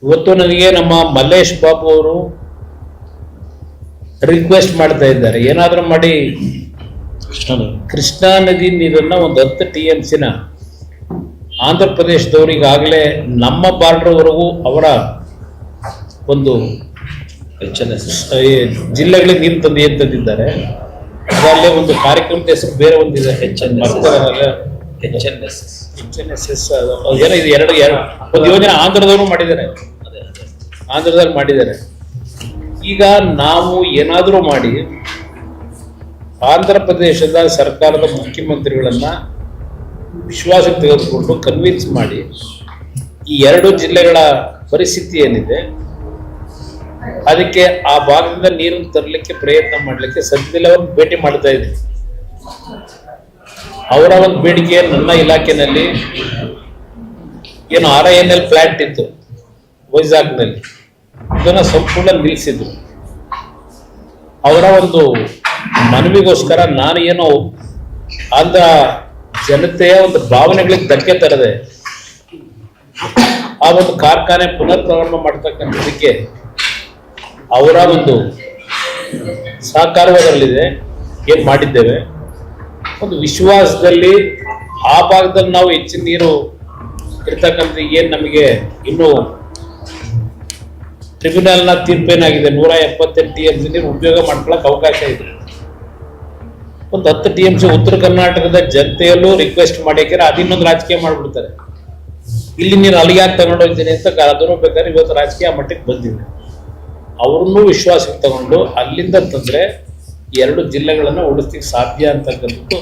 ಇವತ್ತು ನನಗೆ ನಮ್ಮ ಮಲ್ಲೇಶ್ ಬಾಬು ಅವರು ರಿಕ್ವೆಸ್ಟ್ ಮಾಡ್ತಾ ಇದ್ದಾರೆ, ಏನಾದರೂ ಮಾಡಿ ಕೃಷ್ಣಾ ನದಿ ನೀರನ್ನ ಒಂದು 10 TMC ಆಂಧ್ರ ಪ್ರದೇಶದವರಿಗಾಗಲೇ ನಮ್ಮ ಬಾರ್ಡರ್ವರೆಗೂ ಅವರ ಒಂದು ಜಿಲ್ಲೆಗಳಿಗೆ ನೀರು ತಂದಿದ್ದಾರೆ. ಅದರಲ್ಲೇ ಒಂದು ಕಾರ್ಯಕ್ರಮದ ಹೆಸರು ಬೇರೆ ಒಂದಿದೆ, HNSS ಏನೋ ಇದು ಎರಡು ಒಂದು ಯೋಜನೆ ಆಂಧ್ರದವರು ಮಾಡಿದ್ದಾರೆ. ಈಗ ನಾವು ಏನಾದರೂ ಮಾಡಿ ಆಂಧ್ರ ಪ್ರದೇಶದ ಸರ್ಕಾರದ ಮುಖ್ಯಮಂತ್ರಿಗಳನ್ನ ವಿಶ್ವಾಸಕ್ಕೆ ತೆಗೆದುಕೊಂಡು ಕನ್ವಿನ್ಸ್ ಮಾಡಿ ಈ 2 ಜಿಲ್ಲೆಗಳ ಪರಿಸ್ಥಿತಿ ಏನಿದೆ ಅದಕ್ಕೆ ಆ ಭಾಗದಿಂದ ನೀರನ್ನು ತರಲಿಕ್ಕೆ ಪ್ರಯತ್ನ ಮಾಡಲಿಕ್ಕೆ ಸದ್ಯದಲ್ಲೇ ಒಂದು ಭೇಟಿ ಮಾಡ್ತಾ ಇದ್ದೀವಿ. ಅವರ ಒಂದು ಬೇಡಿಕೆ ನನ್ನ ಇಲಾಖೆಯಲ್ಲಿ ಏನು RINL ಪ್ಲಾಂಟ್ ಇತ್ತು ವೈಜಾಗ್ನಲ್ಲಿ, ಇದನ್ನ ಸಂಪೂರ್ಣ ನಿಲ್ಲಿಸಿದ್ರು. ಅವರ ಒಂದು ಮನವಿಗೋಸ್ಕರ ನಾನು ಏನೋ ಆಂಧ್ರ ಜನತೆಯ ಒಂದು ಭಾವನೆಗಳಿಗೆ ಧಕ್ಕೆ ತರದೆ ಆ ಒಂದು ಕಾರ್ಖಾನೆ ಪುನರ್ ಪ್ರಾರಂಭ ಮಾಡ್ತಕ್ಕಂಥದಕ್ಕೆ ಅವರ ಒಂದು ಸಹಕಾರದಲ್ಲಿದೆ. ಏನ್ ಮಾಡಿದ್ದೇವೆ, ಒಂದು ವಿಶ್ವಾಸದಲ್ಲಿ ಆ ಭಾಗದಲ್ಲಿ ನಾವು ಹೆಚ್ಚಿನ ನೀರು ಇರ್ತಕ್ಕಂಥ ಏನ್ ನಮಗೆ ಇನ್ನು ಟ್ರಿಬ್ಯುನಲ್ನ ತೀರ್ಪೇನಾಗಿದೆ 178 TMC ನೀರು ಉಪಯೋಗ ಮಾಡ್ಕೊಳ್ಳೋಕೆ ಅವಕಾಶ ಇದೆ. ಒಂದು 10 TMC ಉತ್ತರ ಕರ್ನಾಟಕದ ಜನತೆಯಲ್ಲೂ ರಿಕ್ವೆಸ್ಟ್ ಮಾಡಿದ್ರೆ ಅದಿನ್ನೊಂದು ರಾಜಕೀಯ ಮಾಡ್ಬಿಡ್ತಾರೆ. ಇಲ್ಲಿ ನೀನು ಅಲ್ಲಿಗೆ ಯಾಕೆ ತಗೊಂಡೋಗ್ತೀನಿ ಅಂತ ಅದನ್ನು ಬೇಕಾದ್ರೆ ಇವತ್ತು ರಾಜಕೀಯ ಮಟ್ಟಕ್ಕೆ ಬಂದಿದೆ. ಅವ್ರನ್ನೂ ವಿಶ್ವಾಸಕ್ಕೆ ತಗೊಂಡು ಅಲ್ಲಿಂದ ತಂದ್ರೆ 2 ಜಿಲ್ಲೆಗಳನ್ನು ಉಳಿಸ್ಲಿಕ್ಕೆ ಸಾಧ್ಯ ಅಂತಕ್ಕಂಥದ್ದು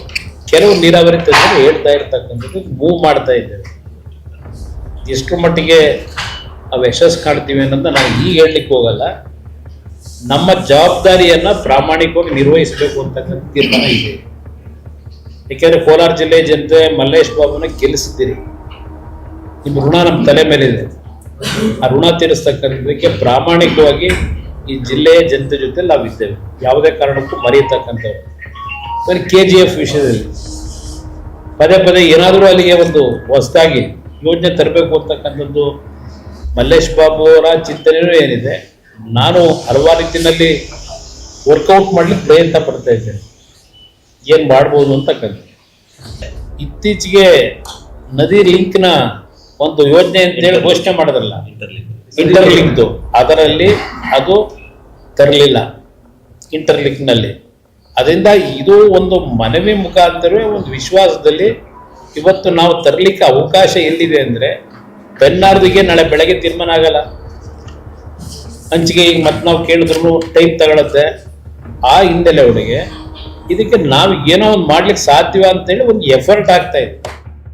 ಕೆಲವು ನೀರಾವರಿ ತಜ್ಞರು ಹೇಳ್ತಾ ಇರ್ತಕ್ಕಂಥದ್ದು ಮೂವ್ ಮಾಡ್ತಾ ಇದ್ದೇವೆ. ಎಷ್ಟು ಮಟ್ಟಿಗೆ ನಾವು ಯಶಸ್ಸು ಕಾಣ್ತೀವಿ ಅನ್ನೋದನ್ನ ನಾವು ಈಗ ಹೇಳಲಿಕ್ಕೆ ಹೋಗಲ್ಲ. ನಮ್ಮ ಜವಾಬ್ದಾರಿಯನ್ನ ಪ್ರಾಮಾಣಿಕವಾಗಿ ನಿರ್ವಹಿಸಬೇಕು ಅಂತಕ್ಕಂಥ ತೀರ್ಮಾನ ಇದೆ. ಯಾಕೆಂದ್ರೆ ಕೋಲಾರ ಜಿಲ್ಲೆ ಜನತೆ ಮಲ್ಲೇಶ್ ಬಾಬುನ ಗೆಲ್ಲಿಸಿದ್ದೀರಿ, ನಿಮ್ಮ ಋಣ ನಮ್ಮ ತಲೆ ಮೇಲಿದೆ. ಆ ಋಣ ತೀರಿಸ್ತಕ್ಕಂಥದಕ್ಕೆ ಪ್ರಾಮಾಣಿಕವಾಗಿ ಈ ಜಿಲ್ಲೆಯ ಜನತೆ ಜೊತೆ ನಾವಿದ್ದೇವೆ, ಯಾವುದೇ ಕಾರಣಕ್ಕೂ ಮರೆಯತಕ್ಕಂಥವ್ರು. KGF ವಿಷಯದಲ್ಲಿ ಪದೇ ಏನಾದರೂ ಅಲ್ಲಿಗೆ ಒಂದು ಹೊಸದಾಗಿ ಯೋಜನೆ ತರಬೇಕು ಅಂತಕ್ಕಂಥದ್ದು ಮಲ್ಲೇಶ್ ಬಾಬು ಅವರ ಚಿಂತನೆಯೂ ಏನಿದೆ. ನಾನು ಹಲವಾರು ರೀತಿಯಲ್ಲಿ ವರ್ಕೌಟ್ ಮಾಡ್ಲಿಕ್ಕೆ ಪ್ರಯತ್ನ ಪಡ್ತಾ ಇದ್ದೇನೆ, ಏನ್ ಮಾಡ್ಬೋದು ಅಂತಕ್ಕಂಥ. ಇತ್ತೀಚೆಗೆ ನದಿ ಲಿಂಕ್ನ ಒಂದು ಯೋಜನೆ ಅಂತೇಳಿ ಘೋಷಣೆ ಮಾಡೋದಲ್ಲ, ಇಂಟರ್ಲಿಂಕ್ದು, ಅದರಲ್ಲಿ ಅದು ತರಲಿಲ್ಲ ಇಂಟರ್ಲಿಂಕ್ನಲ್ಲಿ. ಅದರಿಂದ ಇದು ಒಂದು ಮನವಿ ಮುಖಾಂತರವೇ ಒಂದು ವಿಶ್ವಾಸದಲ್ಲಿ ಇವತ್ತು ನಾವು ತರಲಿಕ್ಕೆ ಅವಕಾಶ ಎಲ್ಲಿದೆ ಅಂದ್ರೆ ಬೆನ್ನಾರ್ದಿಗೆ ನಾಳೆ ಬೆಳಗ್ಗೆ ತೀರ್ಮಾನ ಆಗಲ್ಲ. ಹಂಚಿಗೆ ಈಗ ಮತ್ತೆ ನಾವು ಕೇಳಿದ್ರು ಟೈಮ್ ತಗೊಳತ್ತೆ. ಆ ಹಿನ್ನೆಲೆ ಒಳಗೆ ಇದಕ್ಕೆ ನಾವು ಏನೋ ಒಂದು ಮಾಡ್ಲಿಕ್ಕೆ ಸಾಧ್ಯ ಅಂತೇಳಿ ಒಂದು ಎಫರ್ಟ್ ಆಗ್ತಾ ಇದೆ.